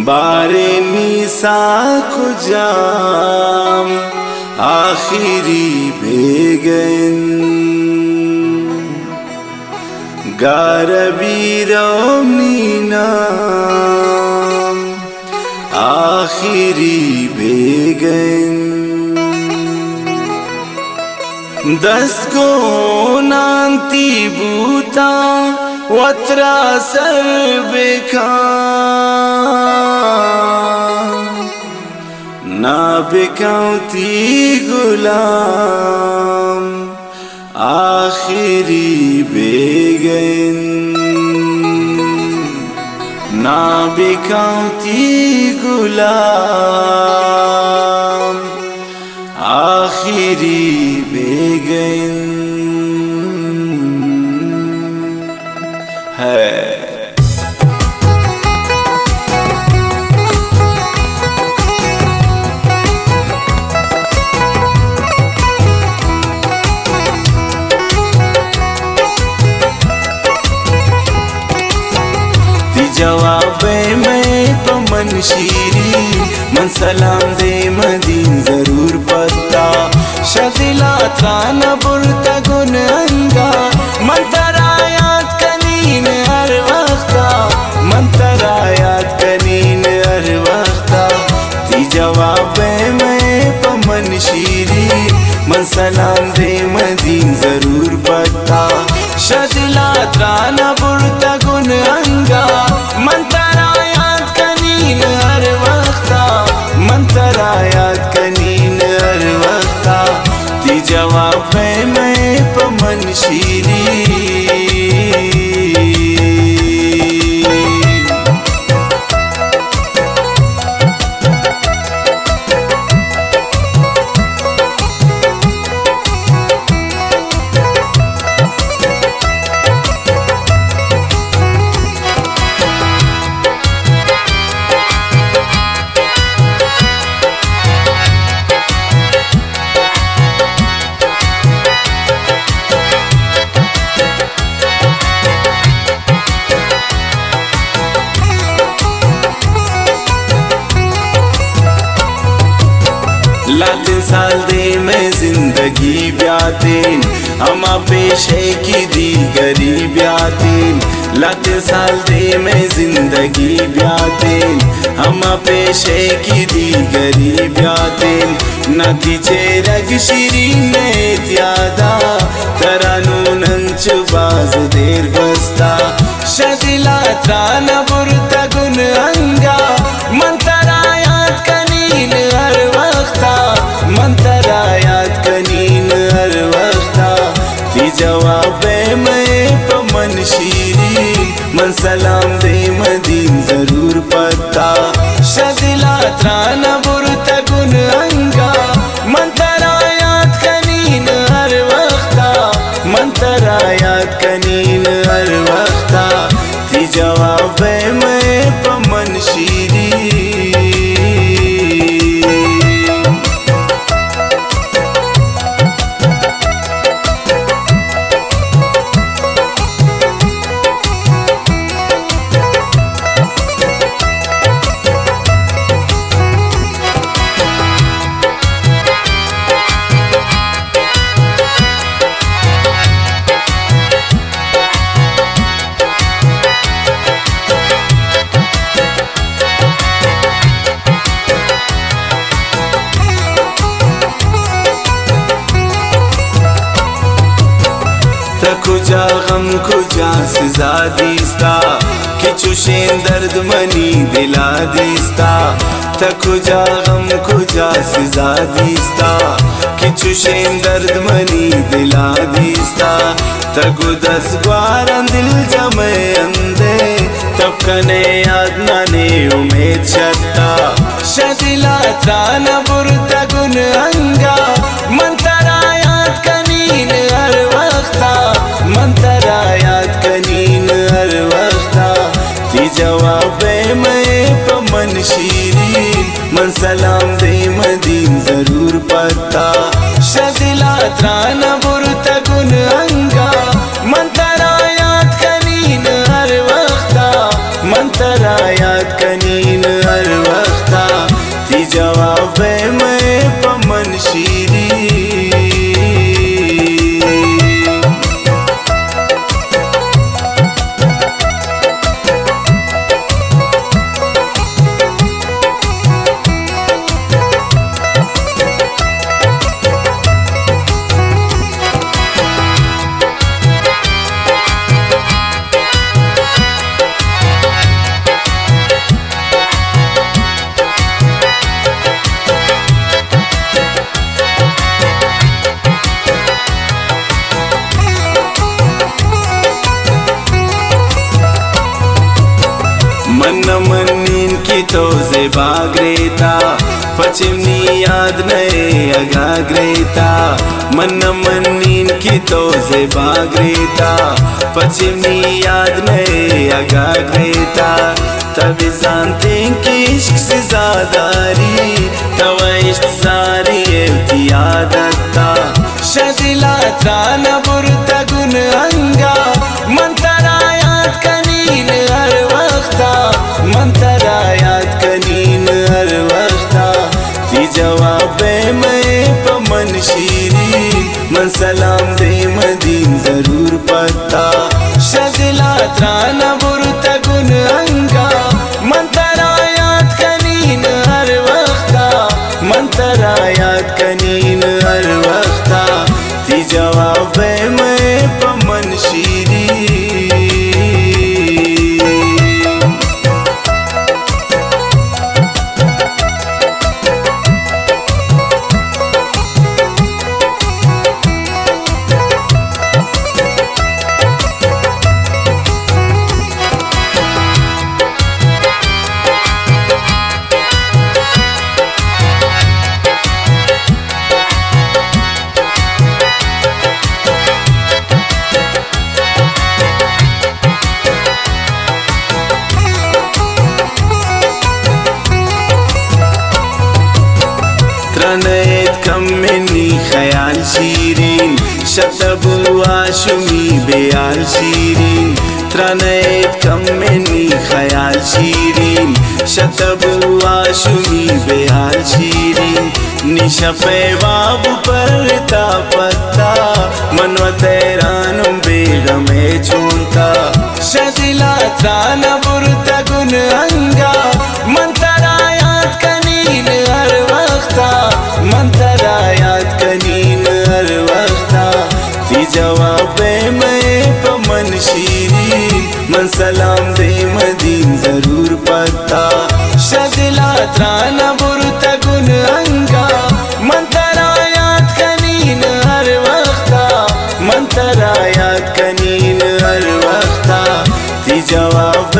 बारे निसा कुजाम आखिरी बेगन गारबी रोमनीनाम आखिरी बेगन दस को नांती बूता वत्रा सर बेखा ना बेकाउती गुलाम आखिरी बेगन ना बेकाउती गुलाम आखिरी बेगन है। जवाब में पमन शीरी मन सलाम दे मदीन जरूर पता शदिला थान बुरता गुन अंगा मन तरायात कनीन हर वक्ता मन तरायात कनीन हर वक्ता ती जवाब में पमन शीरी मन सलाम दे मदीन जरूर पता शदिला थान बुरता गुन अंगा मंतरायात कनीन हर वक्ता मंतरायात कनीन हर वक्ता ती जवाब में पमन शीरी लाते साल दे मैं जिंदगी ब्यातीन हमा पेशे की दी गरीब यातीन लाते साल दे मैं जिंदगी ब्यातीन हमा पेशे की दी गरीब यातीन नतीजे रग शिरी ने त्यादा तरानू नंच बाज देर बस्ता शदिला त्रान बुरता गुन अंगा मंतरायात कनीन हर वक्ता मंतरायात कनीन हर वक्ता ती जवाब में पमन शीरी मन सलाम दे मदीन जरूर पता शदिला त्रान बुरता गुन अंगा मंतरायात कनीन हर वक्ता मंतरायात कनीन हर वक्ता ती जवाब में पमन शीरी कुजा गम कुजा सजा दीस्ता किचुशें दर्द मनी दिला दीस्ता कुजा गम कुजा सजा दीस्ता किचुशें दर्द मनी दिला दीस्ता तगु दस ग्वारन दिल जमे अंदे तब कने याद नाने उम्मीद शत्ता शदिला त्रान बुरता गुन अंगा मंतरायात कनीन हर वक्ता मंतरायात कनीन हर वक्ता ती जवाब में पमन शीरी मन सलाम दे मदीन जरूर पता शदिला त्रान बुरता गुन अंगा मंतरायात कनीन हर वक्ता मन मंतरा याद कनीन हर वक्ता ती जवाब मैं पमन शीरी मन मनीन की तो ज़ेबा ग्रेता पचिमनी याद नए अगा ग्रेता मन मनीन की तो ज़ेबा ग्रेता पचिमनी याद नए अगा ग्रेता तभी जानते कि इश्क से ज़्यादारी तवा इश्क सारी यादता शदिला त्राना बुरता गुन अंगा मंतरा याद कनीन हर वक्ता मंतरा याद कनीन हर वक्ता ती जवाब मैं पमन शीरी मन सलाम दे मदीन जरूर पता शदिला त्राना बुरता गुन अंगा मंतरा याद कनीन हर वक्ता मंतरा याद कनीन हर वक्ता ती जवाब मैं पमन शीरी त्रनयत कम मिनी ख्याल शीरीन शतबु आशुमी बेयाल शीरीन त्रनयत कम मिनी ख्याल शीरीन शतबु आशुमी बेयाल शीरीन निशपे बाबू परता पत्ता मनवा तैरानुम बेगमे चूंता शदिला त्राना बुरता गुन अंगा मंतरा याद कनीन हर वक्ता मंतरा याद कनीन हर वक्ता ती जवाब मैं पमन शीरी मन सलाम दे मदीन जरूर पता शदिला त्राना बुरता गुन अंगा मंतरा याद कनीन हर वक्ता मंतरा याद कनीन हर वक्ता ती जवाब